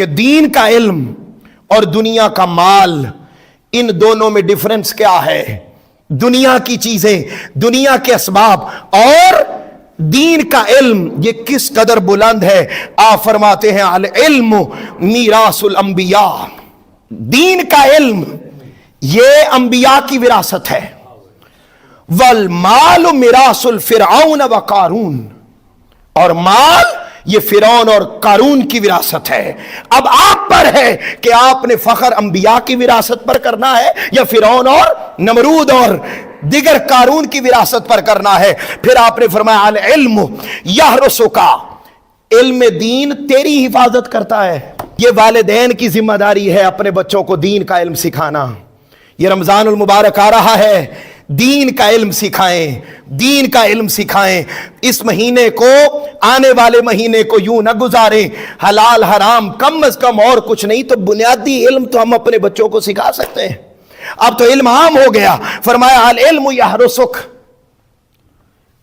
کہ دین کا علم اور دنیا کا مال، ان دونوں میں ڈفرنس کیا ہے؟ دنیا کی چیزیں، دنیا کے اسباب اور دین کا علم یہ کس قدر بلند ہے؟ آپ فرماتے ہیں العلم میراث الانبیاء، دین کا علم یہ انبیاء کی وراثت ہے، والمال میراث الفرعون وقارون، اور مال یہ فرعون اور قارون کی وراثت ہے۔ اب آپ پر ہے کہ آپ نے فخر انبیاء کی وراثت پر کرنا ہے یا فرعون اور نمرود اور دیگر قارون کی وراثت پر کرنا ہے۔ پھر آپ نے فرمایا العلم یحرسک، علم دین تیری حفاظت کرتا ہے۔ یہ والدین کی ذمہ داری ہے اپنے بچوں کو دین کا علم سکھانا۔ یہ رمضان المبارک آ رہا ہے، دین کا علم سکھائیں، دین کا علم سکھائیں۔ اس مہینے کو، آنے والے مہینے کو یوں نہ گزاریں حلال حرام کم از کم اور کچھ نہیں تو بنیادی علم تو ہم اپنے بچوں کو سکھا سکتے ہیں۔ اب تو علم عام ہو گیا، فرمایا العلم یحرسک،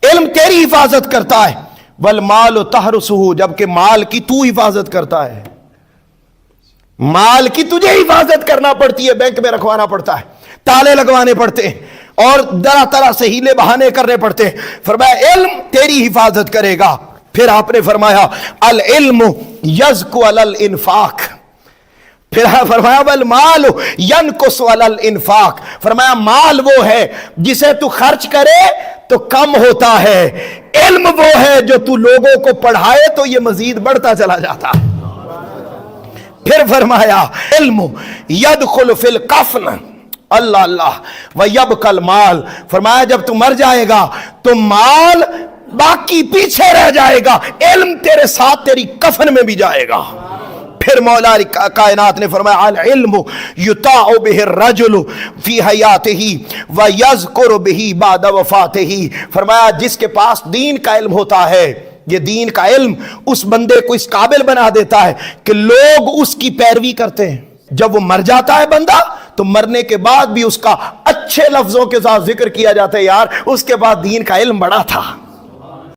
علم تیری حفاظت کرتا ہے، والمال تحرسہ، جبکہ مال کی تو حفاظت کرتا ہے۔ مال کی تجھے حفاظت کرنا پڑتی ہے، بینک میں رکھوانا پڑتا ہے، تالے لگوانے پڑتے ہیں اور طرح طرح سے ہیلے بہانے کرنے پڑتے ہیں۔ فرمایا علم تیری حفاظت کرے گا۔ پھر آپ نے فرمایا العلم یزکو علی الانفاق، پھر فرمایا والمال ینقص علی الانفاق، فرمایا مال وہ ہے جسے تو خرچ کرے تو کم ہوتا ہے، علم وہ ہے جو تو لوگوں کو پڑھائے تو یہ مزید بڑھتا چلا جاتا۔ پھر فرمایا علم یدخل فی الکفن، اللہ اللہ، وَيَبْقَى الْمَالِ، فرمایا جب تو مر جائے گا تو مال باقی پیچھے رہ جائے گا، علم تیرے ساتھ تیری کفن میں بھی جائے گا۔ پھر مولا کائنات نے فرمایا العلم یطاع بہ الرجل فی حیاتہ ویذکر بہ بعد وفاتہ، فرمایا جس کے پاس دین کا علم ہوتا ہے، یہ دین کا علم اس بندے کو اس قابل بنا دیتا ہے کہ لوگ اس کی پیروی کرتے ہیں۔ جب وہ مر جاتا ہے بندہ تو مرنے کے بعد بھی اس کا اچھے لفظوں کے ساتھ ذکر کیا جاتا ہے، یار اس کے بعد دین کا علم بڑا تھا۔